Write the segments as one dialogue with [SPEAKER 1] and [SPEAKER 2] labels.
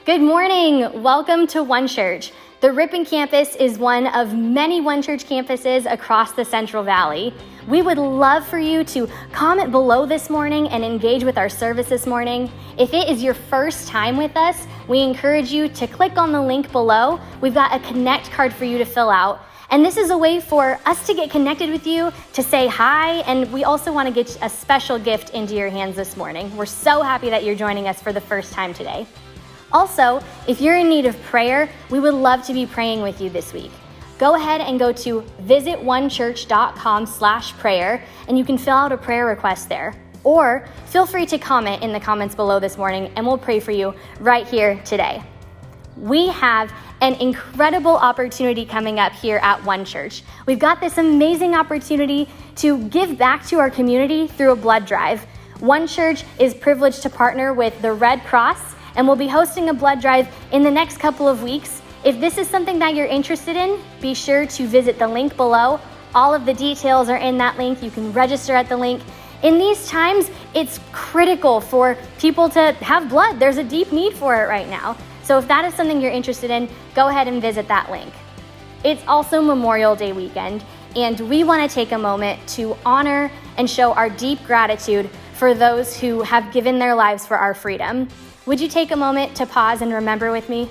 [SPEAKER 1] Good morning. Welcome to One Church. The Ripon campus is one of many One Church campuses across the Central Valley. We would love for you to comment below this morning and engage with our service this morning. If it is your first time with us, we encourage you to click on the link below. We've got a connect card for you to fill out. And this is a way for us to get connected with you, to say hi, and we also want to get a special gift into your hands this morning. We're so happy that you're joining us for the first time today. Also, if you're in need of prayer, we would love to be praying with you this week. Go ahead and go to visitonechurch.com/prayer, and you can fill out a prayer request there. Or feel free to comment in the comments below this morning, and we'll pray for you right here today. We have an incredible opportunity coming up here at One Church. We've got this amazing opportunity to give back to our community through a blood drive. One Church is privileged to partner with the Red Cross, and we'll be hosting a blood drive in the next couple of weeks. If this is something that you're interested in, be sure to visit the link below. All of the details are in that link. You can register at the link. In these times, it's critical for people to have blood. There's a deep need for it right now. So if that is something you're interested in, go ahead and visit that link. It's also Memorial Day weekend, and we want to take a moment to honor and show our deep gratitude for those who have given their lives for our freedom. Would you take a moment to pause and remember with me?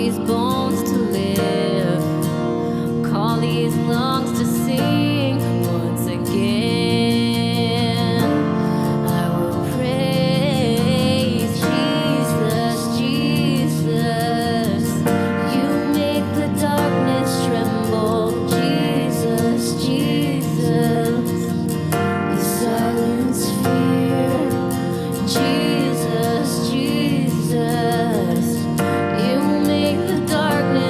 [SPEAKER 2] these bones to live, call these lungs to sing once again. I will praise Jesus, Jesus. You make the darkness tremble, Jesus, Jesus. You silence fear, Jesus, Jesus. You make the darkness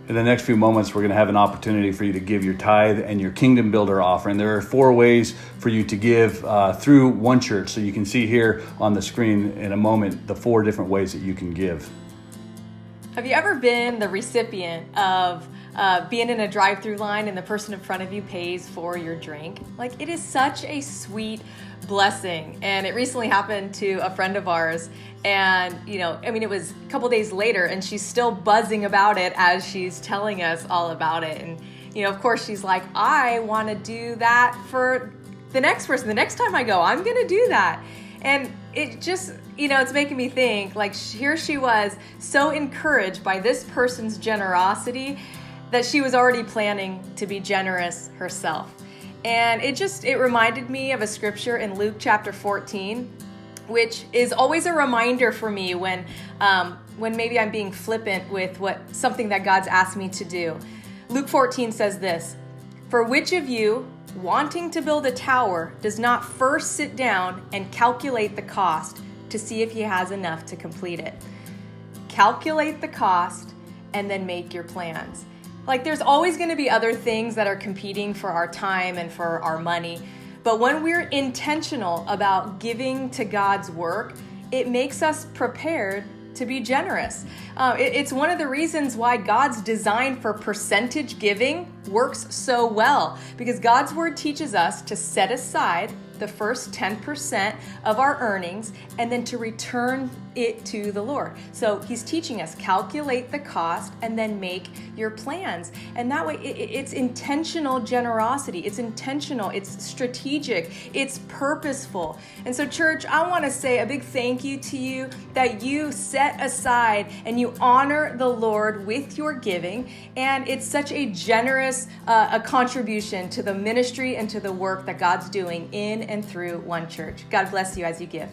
[SPEAKER 3] In the next few moments, we're going to have an opportunity for you to give your tithe and your Kingdom Builder offering. There are 4 ways for you to give through One Church. So you can see here on the screen in a moment the 4 different ways that you can give.
[SPEAKER 4] Have you ever been the recipient of being in a drive-through line and the person in front of you pays for your drink? Like, it is such a sweet blessing. And it recently happened to a friend of ours. And, it was a couple days later and she's still buzzing about it as she's telling us all about it. And, of course, she's like, I want to do that for the next person. The next time I go, I'm going to do that. And it just, it's making me think, like, here she was so encouraged by this person's generosity that she was already planning to be generous herself. And it reminded me of a scripture in Luke chapter 14, which is always a reminder for me when maybe I'm being flippant with something that God's asked me to do. Luke 14 says this, "For which of you, wanting to build a tower, does not first sit down and calculate the cost to see if he has enough to complete it?" Calculate the cost and then make your plans. Like, there's always going to be other things that are competing for our time and for our money. But when we're intentional about giving to God's work, it makes us prepared to be generous. It's one of the reasons why God's design for percentage giving works so well, because God's word teaches us to set aside the first 10% of our earnings and then to return it to the Lord. So he's teaching us, calculate the cost and then make your plans. And that way it's intentional generosity. It's intentional, it's strategic, it's purposeful. And so, church, I want to say a big thank you to you that you set aside and you honor the Lord with your giving. And it's such a generous a contribution to the ministry and to the work that God's doing in and through One Church. God bless you as you give.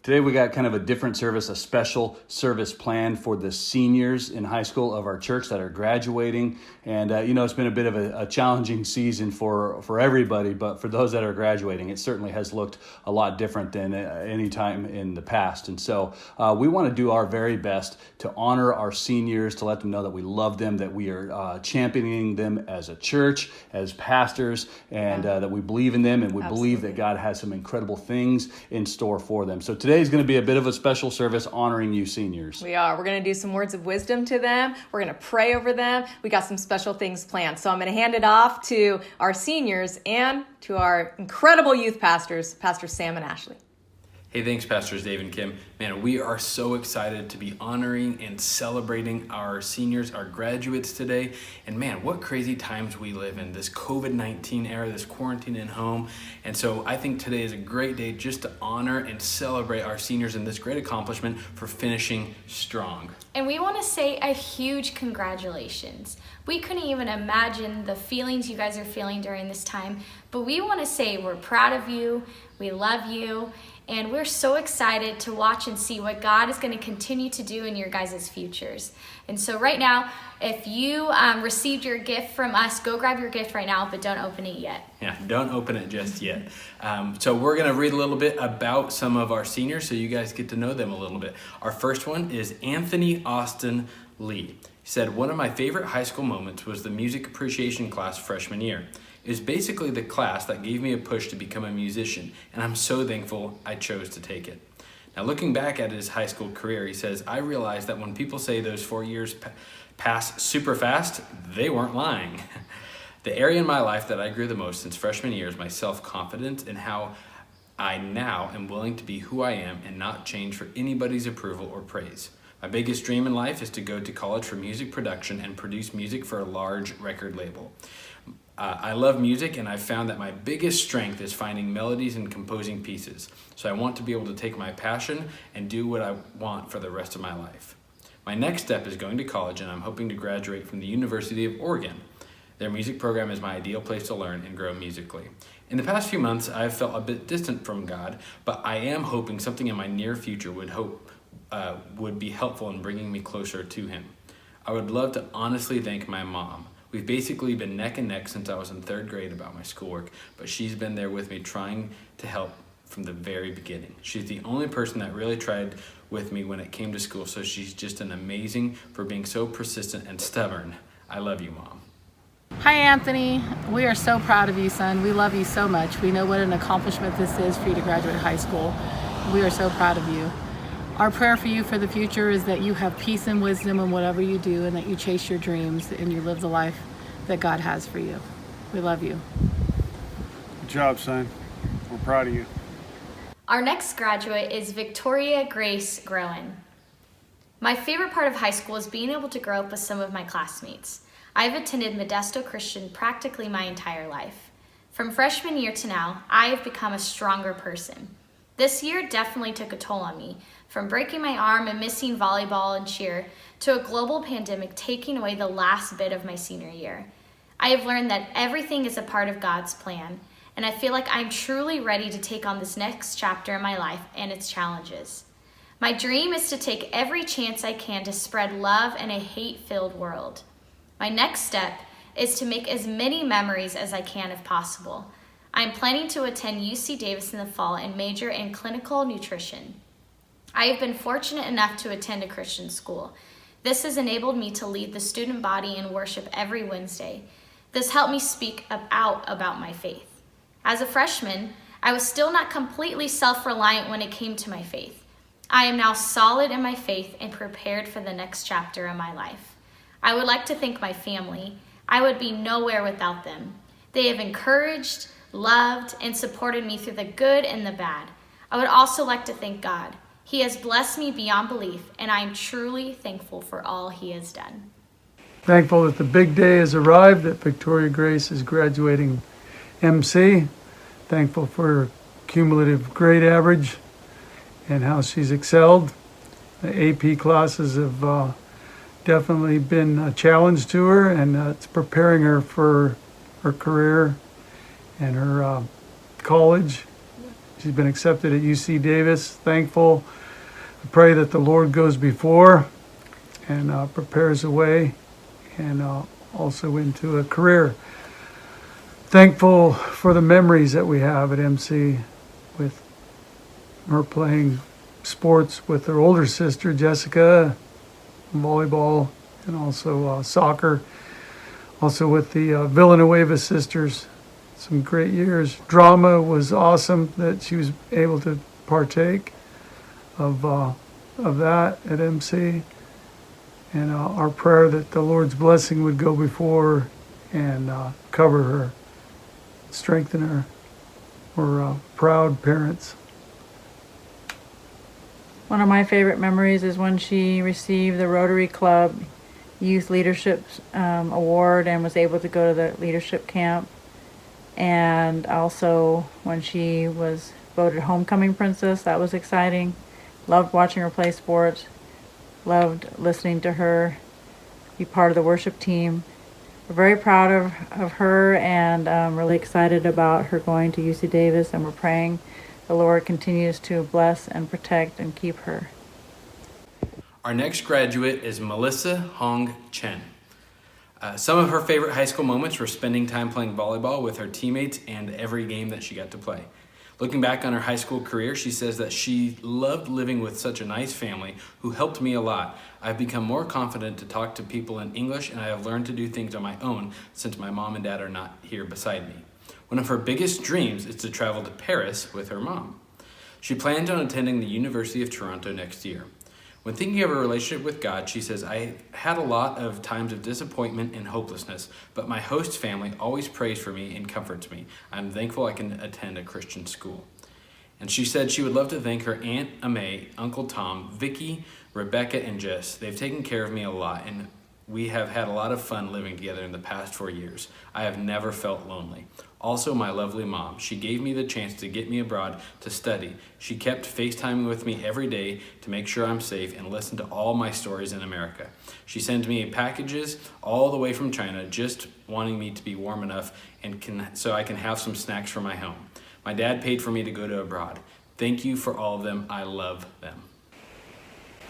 [SPEAKER 3] Today we got kind of a different service, a special service planned for the seniors in high school of our church that are graduating. And it's been a bit of a challenging season for everybody, but for those that are graduating, it certainly has looked a lot different than any time in the past. And so we want to do our very best to honor our seniors, to let them know that we love them, that we are championing them as a church, as pastors, and that we believe in them, and we believe that God has some incredible things in store for them. So today is going to be a bit of a special service honoring you seniors.
[SPEAKER 4] We are. We're going to do some words of wisdom to them. We're going to pray over them. We got some special things planned. So I'm going to hand it off to our seniors and to our incredible youth pastors, Pastor Sam and Ashley.
[SPEAKER 5] Hey, thanks, Pastors Dave and Kim. Man, we are so excited to be honoring and celebrating our seniors, our graduates today. And man, what crazy times we live in, this COVID-19 era, this quarantine in home. And so I think today is a great day just to honor and celebrate our seniors and this great accomplishment for finishing strong.
[SPEAKER 1] And we want to say a huge congratulations. We couldn't even imagine the feelings you guys are feeling during this time, but we want to say we're proud of you, we love you, and we're so excited to watch and see what God is going to continue to do in your guys' futures. And so right now, if you received your gift from us, go grab your gift right now, but don't open it yet.
[SPEAKER 5] Yeah, don't open it just yet. So we're going to read a little bit about some of our seniors so you guys get to know them a little bit. Our first one is Anthony Austin Lee. He said, "One of my favorite high school moments was the music appreciation class freshman year. It was basically the class that gave me a push to become a musician, and I'm so thankful I chose to take it." Now, looking back at his high school career, he says, "I realized that when people say those 4 years pass super fast, they weren't lying." The area in my life that I grew the most since freshman year is my self-confidence and how I now am willing to be who I am and not change for anybody's approval or praise. My biggest dream in life is to go to college for music production and produce music for a large record label. I love music, and I've found that my biggest strength is finding melodies and composing pieces. So I want to be able to take my passion and do what I want for the rest of my life. My next step is going to college, and I'm hoping to graduate from the University of Oregon. Their music program is my ideal place to learn and grow musically. In the past few months, I've felt a bit distant from God, but I am hoping something in my near future would be helpful in bringing me closer to Him. I would love to honestly thank my mom. We've basically been neck and neck since I was in 3rd grade about my schoolwork, but she's been there with me trying to help from the very beginning. She's the only person that really tried with me when it came to school, so she's just an amazing for being so persistent and stubborn. I love you, Mom.
[SPEAKER 6] Hi, Anthony. We are so proud of you, son. We love you so much. We know what an accomplishment this is for you to graduate high school. We are so proud of you. Our prayer for you for the future is that you have peace and wisdom in whatever you do, and that you chase your dreams and you live the life that God has for you. We love you.
[SPEAKER 7] Good job, son. We're proud of you.
[SPEAKER 1] Our next graduate is Victoria Grace Groen. My favorite part of high school is being able to grow up with some of my classmates. I've attended Modesto Christian practically my entire life. From freshman year to now, I have become a stronger person. This year definitely took a toll on me, from breaking my arm and missing volleyball and cheer to a global pandemic taking away the last bit of my senior year. I have learned that everything is a part of God's plan, and I feel like I'm truly ready to take on this next chapter in my life and its challenges. My dream is to take every chance I can to spread love in a hate-filled world. My next step is to make as many memories as I can if possible. I am planning to attend UC Davis in the fall and major in clinical nutrition. I have been fortunate enough to attend a Christian school. This has enabled me to lead the student body in worship every Wednesday. This helped me speak out about my faith. As a freshman, I was still not completely self-reliant when it came to my faith. I am now solid in my faith and prepared for the next chapter in my life. I would like to thank my family. I would be nowhere without them. They have encouraged, loved, and supported me through the good and the bad. I would also like to thank God. He has blessed me beyond belief, and I am truly thankful for all He has done.
[SPEAKER 8] Thankful that the big day has arrived, that Victoria Grace is graduating MC. Thankful for her cumulative grade average and how she's excelled. The AP classes have definitely been a challenge to her, and it's preparing her for her career and her college. She's been accepted at UC Davis. Thankful. I pray that the Lord goes before and prepares a way, and also into a career. Thankful for the memories that we have at MC with her playing sports with her older sister, Jessica, volleyball, and also soccer. Also with the Villanueva sisters, some great years. Drama was awesome that she was able to partake of that at MC. And our prayer that the Lord's blessing would go before her and cover her, strengthen her. We're proud parents.
[SPEAKER 6] One of my favorite memories is when she received the Rotary Club Youth Leadership Award and was able to go to the leadership camp. And also when she was voted Homecoming Princess, that was exciting. Loved watching her play sports. Loved listening to her be part of the worship team. We're very proud of her, and really excited about her going to UC Davis, and we're praying the Lord continues to bless and protect and keep her.
[SPEAKER 5] Our next graduate is Melissa Hong Chen. Some of her favorite high school moments were spending time playing volleyball with her teammates and every game that she got to play. Looking back on her high school career, she says that she loved living with such a nice family who helped me a lot. I've become more confident to talk to people in English, and I have learned to do things on my own since my mom and dad are not here beside me. One of her biggest dreams is to travel to Paris with her mom. She plans on attending the University of Toronto next year. When thinking of her relationship with God, she says, I had a lot of times of disappointment and hopelessness, but my host family always prays for me and comforts me. I'm thankful I can attend a Christian school. And she said she would love to thank her Aunt Amay, Uncle Tom, Vicky, Rebecca, and Jess. They've taken care of me a lot, and we have had a lot of fun living together in the past 4 years. I have never felt lonely. Also, my lovely mom. She gave me the chance to get me abroad to study. She kept FaceTiming with me every day to make sure I'm safe and listen to all my stories in America. She sends me packages all the way from China, just wanting me to be warm enough so I can have some snacks for my home. My dad paid for me to go to abroad. Thank you for all of them. I love them.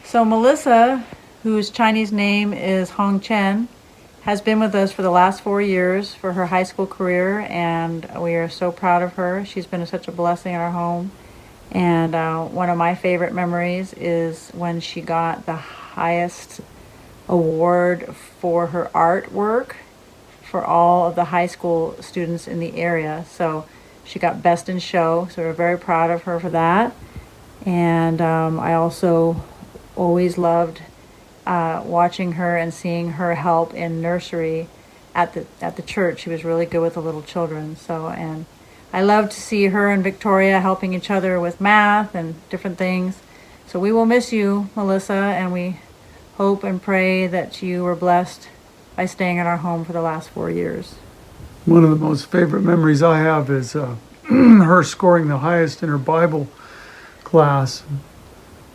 [SPEAKER 6] So Melissa, whose Chinese name is Hong Chen, has been with us for the last 4 years for her high school career, and we are so proud of her. She's been such a blessing in our home. And one of my favorite memories is when she got the highest award for her artwork for all of the high school students in the area. So she got Best in Show, so we're very proud of her for that. And I also always loved watching her and seeing her help in nursery at the church. She was really good with the little children. So, and I love to see her and Victoria helping each other with math and different things. So we will miss you, Melissa, and we hope and pray that you were blessed by staying in our home for the last 4 years.
[SPEAKER 8] One of the most favorite memories I have is her scoring the highest in her Bible class.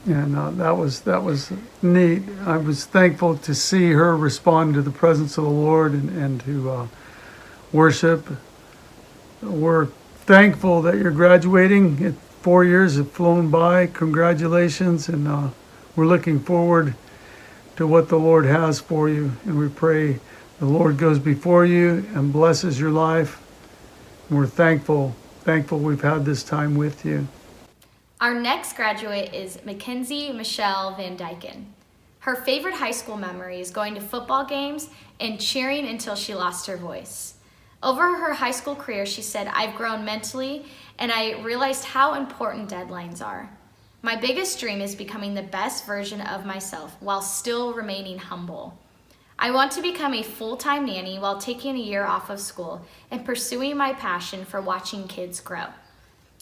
[SPEAKER 8] And that was neat. I was thankful to see her respond to the presence of the Lord and to worship. We're thankful that you're graduating. 4 years have flown by. Congratulations. And we're looking forward to what the Lord has for you. And we pray the Lord goes before you and blesses your life. And we're thankful we've had this time with you.
[SPEAKER 1] Our next graduate is Mackenzie Michelle Van Dyken. Her favorite high school memory is going to football games and cheering until she lost her voice. Over her high school career, she said, "I've grown mentally and I realized how important deadlines are. My biggest dream is becoming the best version of myself while still remaining humble. I want to become a full-time nanny while taking a year off of school and pursuing my passion for watching kids grow.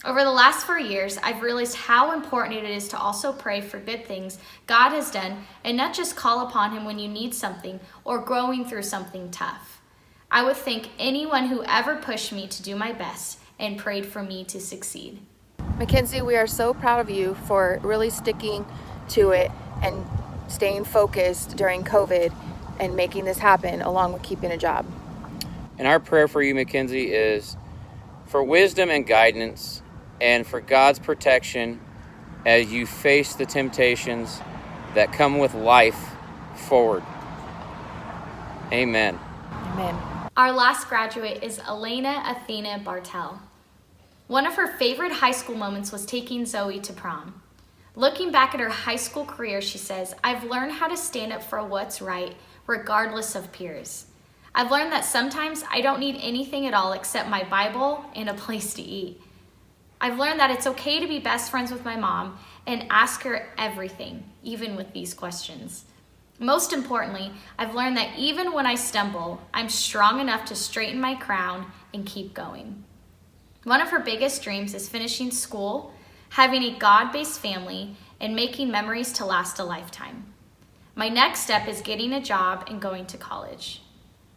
[SPEAKER 1] Over the last 4 years, I've realized how important it is to also pray for good things God has done and not just call upon Him when you need something or growing through something tough. I would thank anyone who ever pushed me to do my best and prayed for me to succeed."
[SPEAKER 9] Mackenzie, we are so proud of you for really sticking to it and staying focused during COVID and making this happen along with keeping a job.
[SPEAKER 10] And our prayer for you, Mackenzie, is for wisdom and guidance and for God's protection as you face the temptations that come with life forward. Amen.
[SPEAKER 9] Amen.
[SPEAKER 1] Our last graduate is Elena Athena Bartel. One of her favorite high school moments was taking Zoe to prom. Looking back at her high school career, she says, "I've learned how to stand up for what's right, regardless of peers. I've learned that sometimes I don't need anything at all except my Bible and a place to eat. I've learned that it's okay to be best friends with my mom and ask her everything, even with these questions. Most importantly, I've learned that even when I stumble, I'm strong enough to straighten my crown and keep going." One of her biggest dreams is finishing school, having a God-based family, and making memories to last a lifetime. "My next step is getting a job and going to college.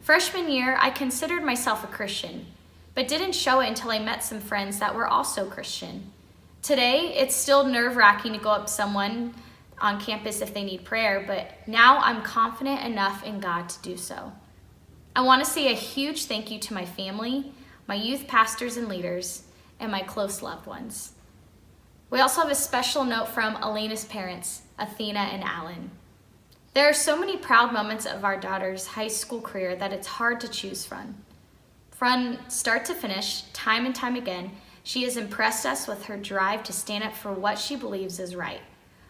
[SPEAKER 1] Freshman year, I considered myself a Christian, but didn't show it until I met some friends that were also Christian. Today, it's still nerve-wracking to go up to someone on campus if they need prayer, but now I'm confident enough in God to do so. I want to say a huge thank you to my family, my youth pastors and leaders, and my close loved ones." We also have a special note from Elena's parents, Athena and Alan. "There are so many proud moments of our daughter's high school career that it's hard to choose from. From start to finish, time and time again, she has impressed us with her drive to stand up for what she believes is right,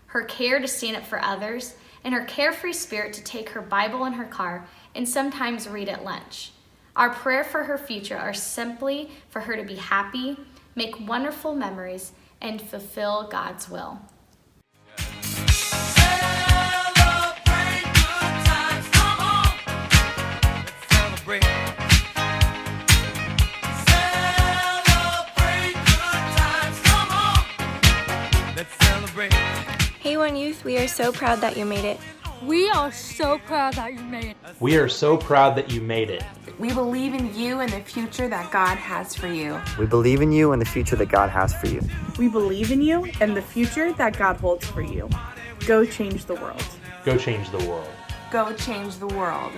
[SPEAKER 1] her care to stand up for others, and her carefree spirit to take her Bible in her car and sometimes read at lunch. Our prayer for her future are simply for her to be happy, make wonderful memories, and fulfill God's will."
[SPEAKER 11] Youth, we are so proud that you made it.
[SPEAKER 12] We are so proud that you made it.
[SPEAKER 13] We are so proud that you made it.
[SPEAKER 9] We believe in you and the future that God has for you.
[SPEAKER 14] We believe in you and the future that God has for you.
[SPEAKER 15] We believe in you and the future that God holds for you. Go change the world.
[SPEAKER 13] Go change the world.
[SPEAKER 9] Go change the world.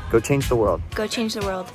[SPEAKER 14] Go change the world.
[SPEAKER 11] Go change the world.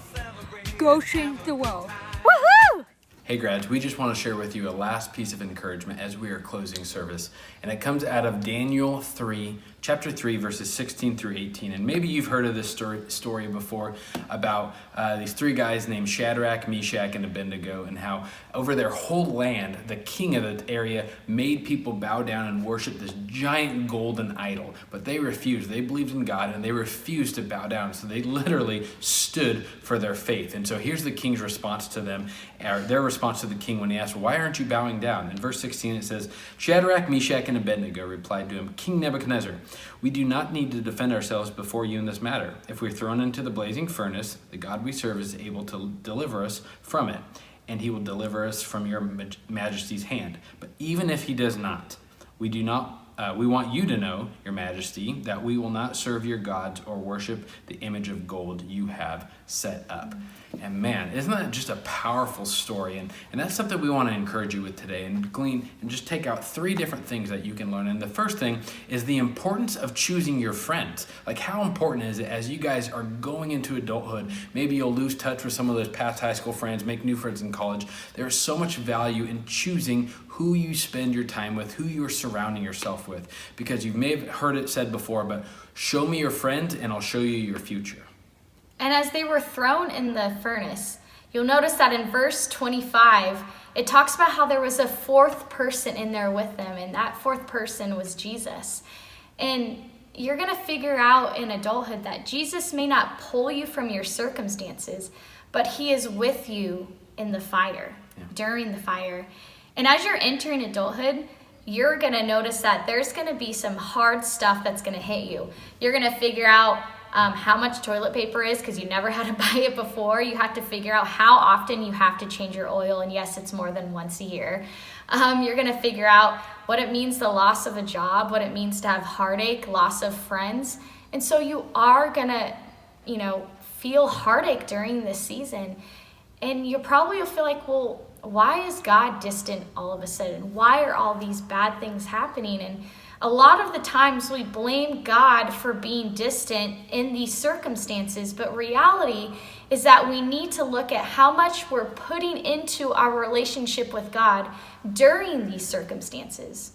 [SPEAKER 12] Go change the world.
[SPEAKER 11] Woohoo!
[SPEAKER 5] Hey grads, we just want to share with you a last piece of encouragement as we are closing service. And it comes out of Daniel 3, chapter 3, verses 16 through 18. And maybe you've heard of this story before about these three guys named Shadrach, Meshach, and Abednego, and how over their whole land, the king of the area made people bow down and worship this giant golden idol. But they refused. They believed in God, and they refused to bow down. So they literally stood for their faith. And so here's the king's response to them, or their response to the king when he asked, why aren't you bowing down? In verse 16 it says, Shadrach, Meshach, and Abednego replied to him, King Nebuchadnezzar, we do not need to defend ourselves before you in this matter. If we're thrown into the blazing furnace, the God we serve is able to deliver us from it, and he will deliver us from your majesty's hand. But even if he does not, we want you to know, your majesty, that we will not serve your gods or worship the image of gold you have set up. And man, isn't that just a powerful story? And that's something we want to encourage you with today, and glean and just take out 3 different things that you can learn. And the first thing is the importance of choosing your friends. Like, how important is it as you guys are going into adulthood? Maybe you'll lose touch with some of those past high school friends, make new friends in college. There is so much value in choosing who you spend your time with, who you are surrounding yourself with. Because you may have heard it said before, but show me your friends and I'll show you your future.
[SPEAKER 1] And as they were thrown in the furnace, you'll notice that in verse 25, it talks about how there was a 4th person in there with them, and that 4th person was Jesus. And you're going to figure out in adulthood that Jesus may not pull you from your circumstances, but he is with you in the fire, during the fire. And as you're entering adulthood, you're going to notice that there's going to be some hard stuff that's going to hit you. You're going to figure out how much toilet paper is, because you never had to buy it before. You have to figure out how often you have to change your oil, and yes, it's more than once a year. You're going to figure out what it means, the loss of a job, what it means to have heartache, loss of friends. And so you are going to, feel heartache during this season. And you probably will feel like, well, why is God distant all of a sudden? Why are all these bad things happening? And a lot of the times we blame God for being distant in these circumstances, but reality is that we need to look at how much we're putting into our relationship with God during these circumstances.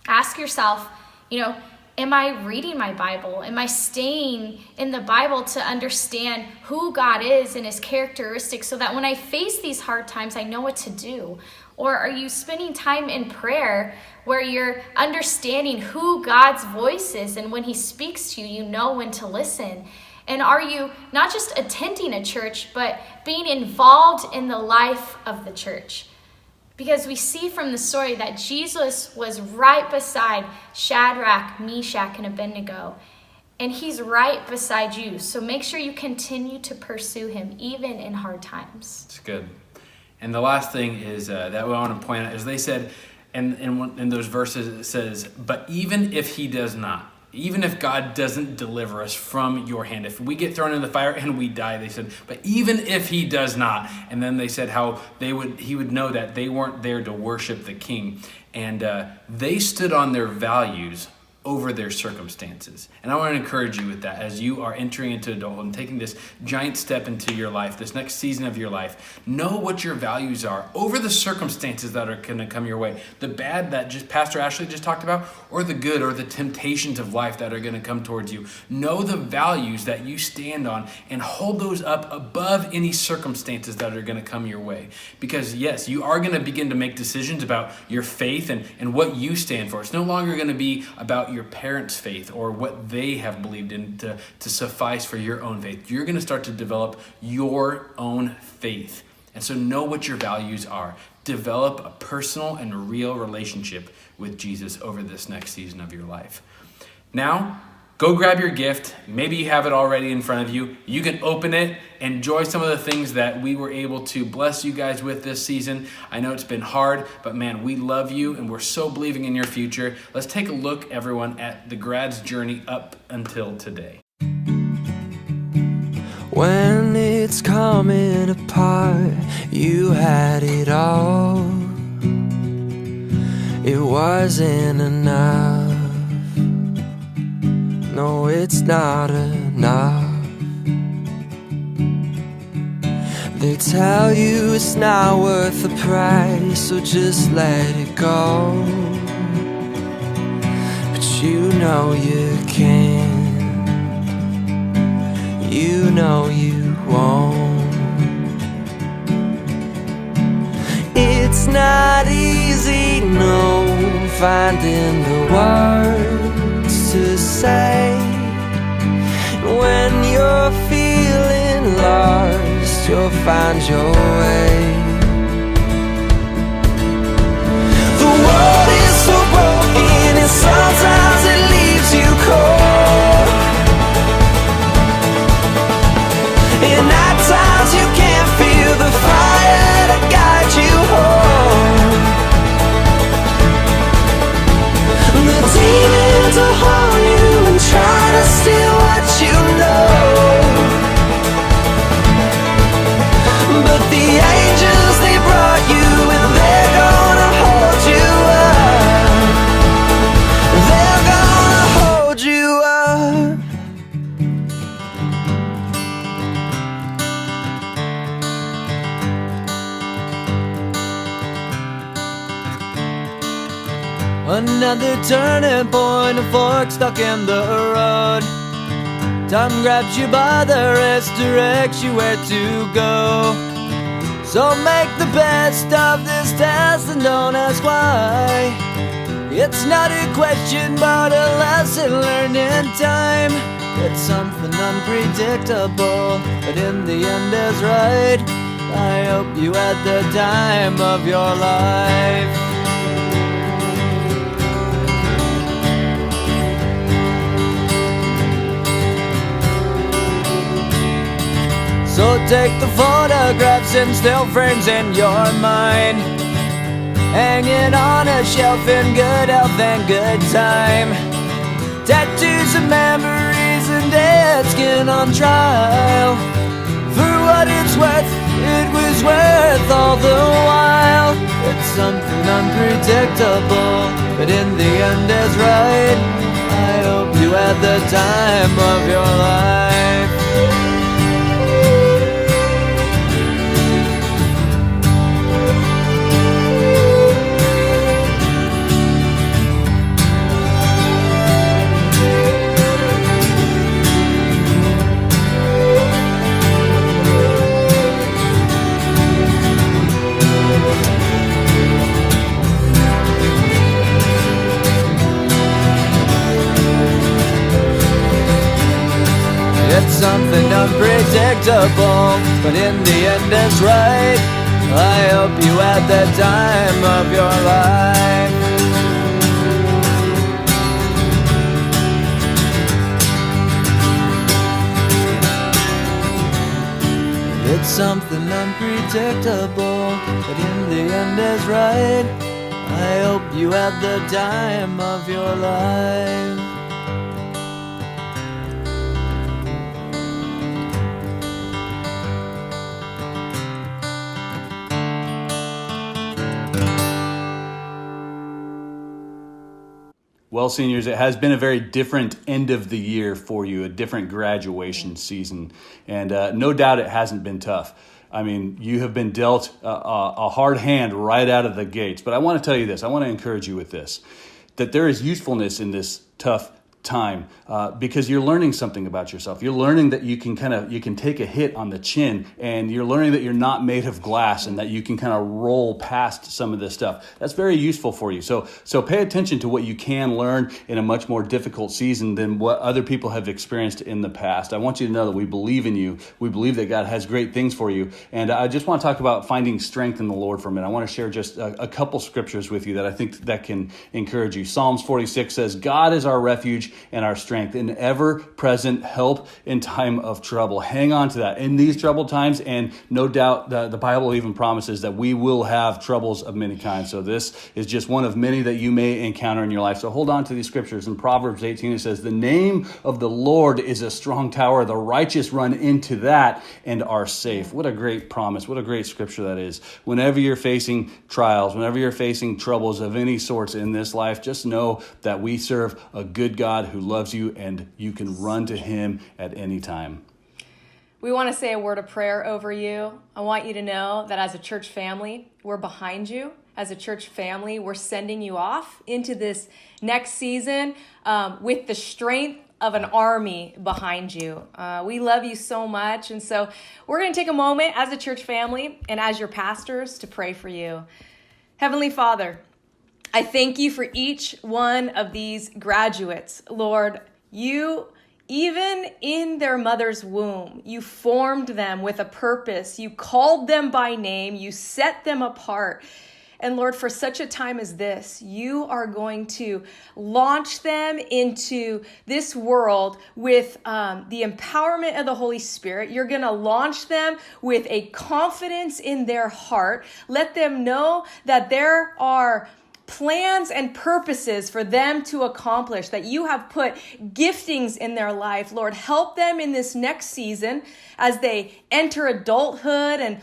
[SPEAKER 1] Ask yourself, am I reading my Bible? Am I staying in the Bible to understand who God is and his characteristics so that when I face these hard times, I know what to do? Or are you spending time in prayer where you're understanding who God's voice is, and when he speaks to you, you know when to listen? And are you not just attending a church, but being involved in the life of the church? Because we see from the story that Jesus was right beside Shadrach, Meshach, and Abednego. And he's right beside you. So make sure you continue to pursue him, even in hard times.
[SPEAKER 5] It's good. And the last thing is that we want to point out is they said, in those verses it says, but even if he does not, even if God doesn't deliver us from your hand, if we get thrown in the fire and we die, they said, but even if he does not, and then they said how he would know that they weren't there to worship the king, and they stood on their values over their circumstances. And I want to encourage you with that as you are entering into adulthood and taking this giant step into your life, this next season of your life. Know what your values are over the circumstances that are going to come your way. The bad that just Pastor Ashley just talked about, or the good, or the temptations of life that are going to come towards you. Know the values that you stand on and hold those up above any circumstances that are going to come your way. Because yes, you are going to begin to make decisions about your faith and what you stand for. It's no longer going to be about your parents' faith or what they have believed in to suffice for your own faith. You're going to start to develop your own faith. And so know what your values are. Develop a personal and real relationship with Jesus over this next season of your life. Now, Go grab your gift. Maybe you have it already in front of you. You can open it, enjoy some of the things that we were able to bless you guys with this season. I know it's been hard, but man, we love you and we're so believing in your future. Let's take a look, everyone, at the GRAD's journey up until today.
[SPEAKER 16] When it's coming apart, you had it all. It wasn't enough. No, it's not enough. They tell you it's not worth the price, so just let it go. But you know you can. You know you won't. It's not easy, no, finding the words to say. When you're feeling lost, you'll find your way. The world is so broken, and sometimes it leaves you cold. And at times you can't feel the fire to guide you home. The demons will haunt you and try to steal what you know. But the angels, they brought you and they're gonna hold you up. They're gonna hold you up. Another turning point, a fork stuck in the road. Time grabs you by the wrist, directs you where to go. So make the best of this test and don't ask why. It's not a question but a lesson learned in time. It's something unpredictable, but in the end is right. I hope you had the time of your life. So take the photographs and still frames in your mind, hanging on a shelf in good health and good time. Tattoos of memories and dead skin on trial. For what it's worth, it was worth all the while. It's something unpredictable, but in the end is right. I hope you had the time of your life. It's something unpredictable, but in the end it's right. I hope you had the time of your life. It's something unpredictable, but in the end is right. I hope you had the time of your life.
[SPEAKER 3] Well, seniors, it has been a very different end of the year for you, a different graduation season. And no doubt it hasn't been tough. I mean, you have been dealt a hard hand right out of the gates. But I want to tell you this. I want to encourage you with this, that there is usefulness in this tough time because you're learning something about yourself. You're learning that you can take a hit on the chin, and you're learning that you're not made of glass and that you can kind of roll past some of this stuff. That's very useful for you. So pay attention to what you can learn in a much more difficult season than what other people have experienced in the past. I want you to know that we believe in you. We believe that God has great things for you. And I just want to talk about finding strength in the Lord for a minute. I want to share just a couple scriptures with you that I think that can encourage you. Psalms 46 says, God is our refuge refuge and our strength, an ever-present help in time of trouble. Hang on to that in these troubled times, and no doubt the Bible even promises that we will have troubles of many kinds. So this is just one of many that you may encounter in your life. So hold on to these scriptures. In Proverbs 18, it says, "The name of the Lord is a strong tower. The righteous run into that and are safe." What a great promise. What a great scripture that is. Whenever you're facing trials, whenever you're facing troubles of any sorts in this life, just know that we serve a good God who loves you, and you can run to him at any time.
[SPEAKER 4] We want to say a word of prayer over you. I want you to know that as a church family, we're behind you. As a church family, we're sending you off into this next season with the strength of an army behind you. We love you so much. And so we're going to take a moment as a church family and as your pastors to pray for you. Heavenly Father, I thank you for each one of these graduates. Lord, you, even in their mother's womb, you formed them with a purpose. You called them by name. You set them apart. And Lord, for such a time as this, you are going to launch them into this world with the empowerment of the Holy Spirit. You're going to launch them with a confidence in their heart. Let them know that there are plans and purposes for them to accomplish, that you have put giftings in their life. Lord, help them in this next season as they enter adulthood and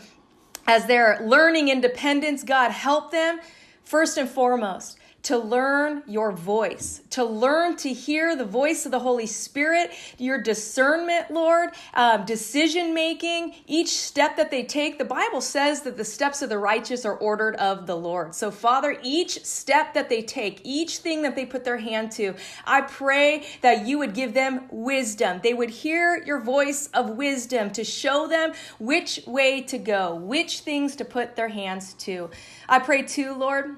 [SPEAKER 4] as they're learning independence. God, help them first and foremost to learn your voice, to learn to hear the voice of the Holy Spirit, your discernment, Lord, decision making, each step that they take. The Bible says that the steps of the righteous are ordered of the Lord. So Father, each step that they take, each thing that they put their hand to, I pray that you would give them wisdom. They would hear your voice of wisdom to show them which way to go, which things to put their hands to. I pray too, Lord,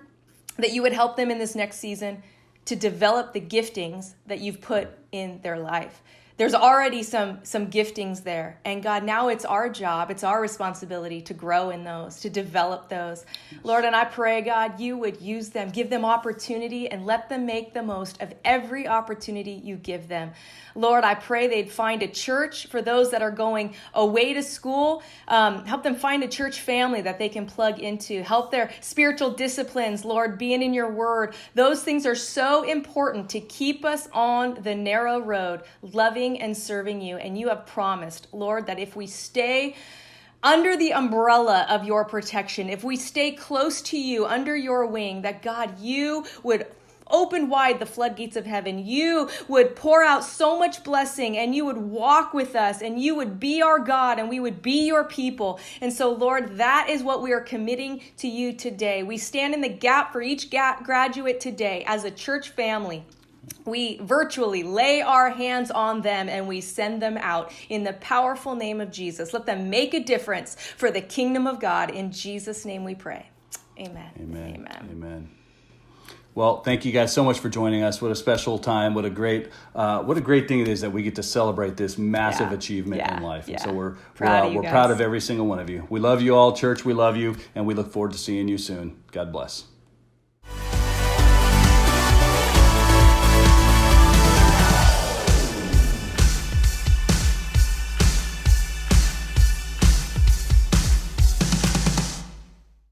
[SPEAKER 4] that you would help them in this next season to develop the giftings that you've put in their life. There's already some giftings there. And God, now it's our job, it's our responsibility to grow in those, to develop those. Lord, and I pray, God, you would use them, give them opportunity, and let them make the most of every opportunity you give them. Lord, I pray they'd find a church for those that are going away to school. Help them find a church family that they can plug into. Help their spiritual disciplines, Lord, being in your word. Those things are so important to keep us on the narrow road, loving and serving you. And you have promised, Lord, that if we stay under the umbrella of your protection, if we stay close to you, under your wing, that God, you would open wide the floodgates of heaven. You would pour out so much blessing, and you would walk with us, and you would be our God, and we would be your people. And so, Lord, that is what we are committing to you today. We stand in the gap for each graduate today as a church family. We virtually lay our hands on them and we send them out in the powerful name of Jesus. Let them make a difference for the kingdom of God. In Jesus' name we pray. Amen.
[SPEAKER 3] Amen.
[SPEAKER 4] Amen.
[SPEAKER 3] Amen. Well, thank you guys so much for joining us. What a special time. What a great thing it is that we get to celebrate this massive achievement in life. And so we're proud of every single one of you. We love you all, church. We love you, and we look forward to seeing you soon. God bless.